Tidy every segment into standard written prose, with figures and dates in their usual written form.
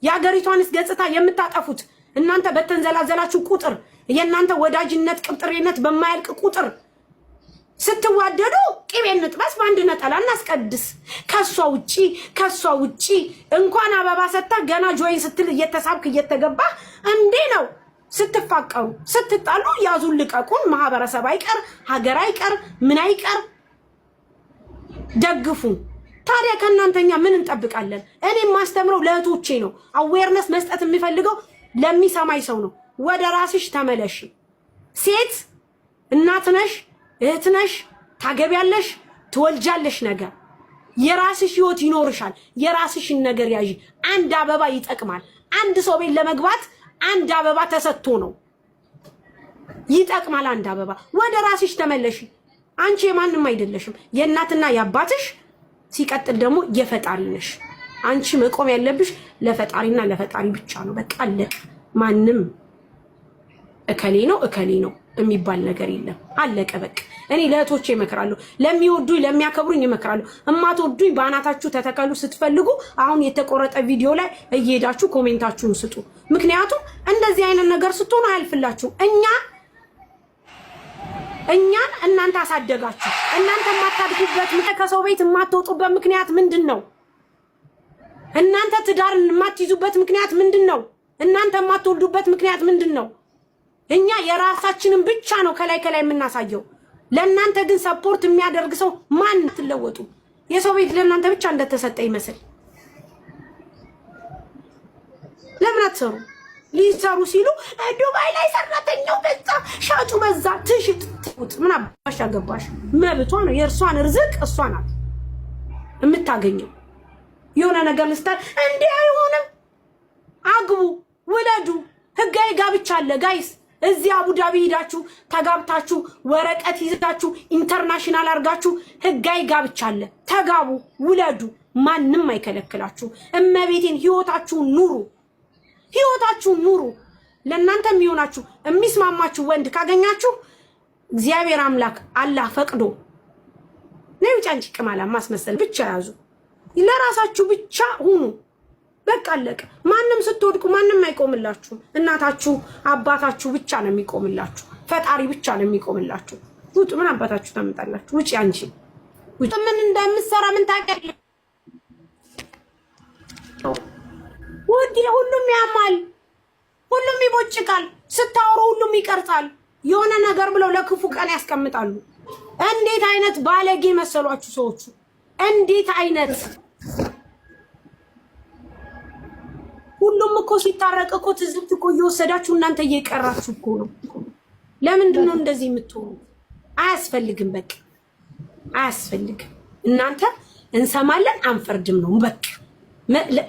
የሀገሪቷንስ ገጽታ የምታጠፉት እናንተ በተንዘላዘላችሁ ቁጥር የእናንተ ወዳጅነት ቅብጥሬነት በማያልቅ ቁጥር ስትዋደዱ ቅቤን ንጥበስ በአንድ ነጠላ እናስቀድስ። ከሷ ውጪ እንኳን አበባ ሰጣ ገና ጆይን ስትል እየተሳብክ እየተገባ እንዴ ነው ስትፋቀሩ ስትጣሉ ያዙን ልቀቁን። ማህበረሰብ አይቀር ሀገር አይቀር ምን አይቀር ደግፉ። ታዲያ ከእናንተኛ ምን እንጠብቃለን? እኔ ማስተምረው ለእህቶቼ ነው። አዌርነስ መስጠት የሚፈልገው ለሚሰማይ ሰው ነው። ወደ ራስሽ ተመለሽ። ሴት እናት ነሽ፣ እህት ነሽ፣ ታገቢያለሽ፣ ትወልጃለሽ። ነገር የራስሽ ህይወት ይኖርሻል። የራስሽን ነገር ያዢ። አንድ አበባ ይጠቅማል። አንድ ሰው ቤት ለመግባት አንድ አበባ ተሰጥቶ ነው ይጠቅማል። አንድ አበባ። ወደ ራስሽ ተመለሽ። አንቺ የማንም አይደለሽም። የእናትና የአባትሽ ሲቀጥል ደግሞ የፈጣሪ ነሽ። አንቺ መቆም ያለብሽ ለፈጣሪና ለፈጣሪ ብቻ ነው። በቃ አለቀ። ማንም እከሌ ነው የሚባል ነገር የለም። አለቀ በቃ። እኔ ለእህቶቼ እመክራለሁ፣ ለሚወዱኝ ለሚያከብሩኝ እመክራለሁ። እማትወዱኝ በአናታችሁ ተተከሉ። ስትፈልጉ አሁን የተቆረጠ ቪዲዮ ላይ እየሄዳችሁ ኮሜንታችሁን ስጡ። ምክንያቱም እንደዚህ አይነት ነገር ስትሆኑ አያልፍላችሁ። እኛን እናንተ አሳደጋችሁ። እናንተ የማታድጉበት ከሰው ቤት የማትወጡበት ምክንያት ምንድን ነው? እናንተ ትዳር የማትይዙበት ምክንያት ምንድን ነው? እናንተ የማትወልዱበት ምክንያት ምንድን ነው? እኛ የራሳችንን ብቻ ነው ከላይ የምናሳየው። ለእናንተ ግን ሰፖርት የሚያደርግ ሰው ማን ትለወጡ? የሰው ቤት ለእናንተ ብቻ እንደተሰጠ ይመስል ለምን አትሰሩ? ሊሰሩ ሲሉ ዱባይ ላይ ሰራተኛው በዛ ሻጩ በዛ ትሽጥ ትውጥ ምን አባሽ አገባሽ? መብቷ ነው። የእርሷን ርዝቅ እሷ ናት የምታገኘው። የሆነ ነገር ልስታል እንዴ አይሆንም። አግቡ፣ ውለዱ። ህጋዊ ጋብቻ አለ ጋይስ። እዚህ አቡዳቢ ሄዳችሁ ተጋብታችሁ ወረቀት ይዛችሁ ኢንተርናሽናል አርጋችሁ ህጋዊ ጋብቻ አለ። ተጋቡ፣ ውለዱ። ማንም አይከለክላችሁ። እመቤቴን ህይወታችሁን ኑሩ። ህይወታችሁን ኑሩ። ለእናንተ የሚሆናችሁ የሚስማማችሁ ወንድ ካገኛችሁ እግዚአብሔር አምላክ አላህ ፈቅዶ ነው። ጫንጭ ቅማላ ማስመሰል ብቻ ያዙ። ለራሳችሁ ብቻ ሁኑ። በቃ አለቀ። ማንም ስትወድቁ ማንም አይቆምላችሁም። እናታችሁ አባታችሁ ብቻ ነው የሚቆምላችሁ። ፈጣሪ ብቻ ነው የሚቆምላችሁ። ውጡ። ምን አባታችሁ ታመጣላችሁ? ውጪ። አንቺ ውጪ። ምን እንደምትሰራ ምን ታውቂያለሽ? ውዴ ሁሉም ያማል፣ ሁሉም ይቦጭቃል። ስታወሩ ሁሉም ይቀርጻል። የሆነ ነገር ብለው ለክፉ ቀን ያስቀምጣሉ። እንዴት አይነት ባለጌ መሰሏችሁ ሰዎቹ! እንዴት አይነት ሁሉም እኮ ሲታረቅ እኮ ትዝብት እኮ እየወሰዳችሁ እናንተ እየቀራችሁ እኮ ነው። ለምንድን ነው እንደዚህ የምትሆኑት? አያስፈልግም። በቃ አያስፈልግም። እናንተ እንሰማለን አንፈርድም ነው በቃ።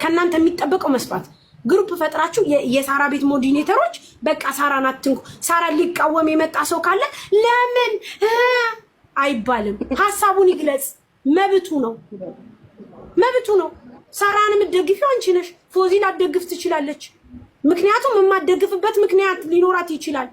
ከእናንተ የሚጠበቀው መስፋት። ግሩፕ ፈጥራችሁ የሳራ ቤት ሞዲኔተሮች በቃ ሳራን አትንኩ። ሳራ ሊቃወም የመጣ ሰው ካለ ለምን አይባልም። ሐሳቡን ይግለጽ። መብቱ ነው። ሳራን የምትደግፊው አንቺ ነሽ። ፎዚን አትደግፍ ትችላለች። ምክንያቱም የማትደግፍበት ምክንያት ሊኖራት ይችላል።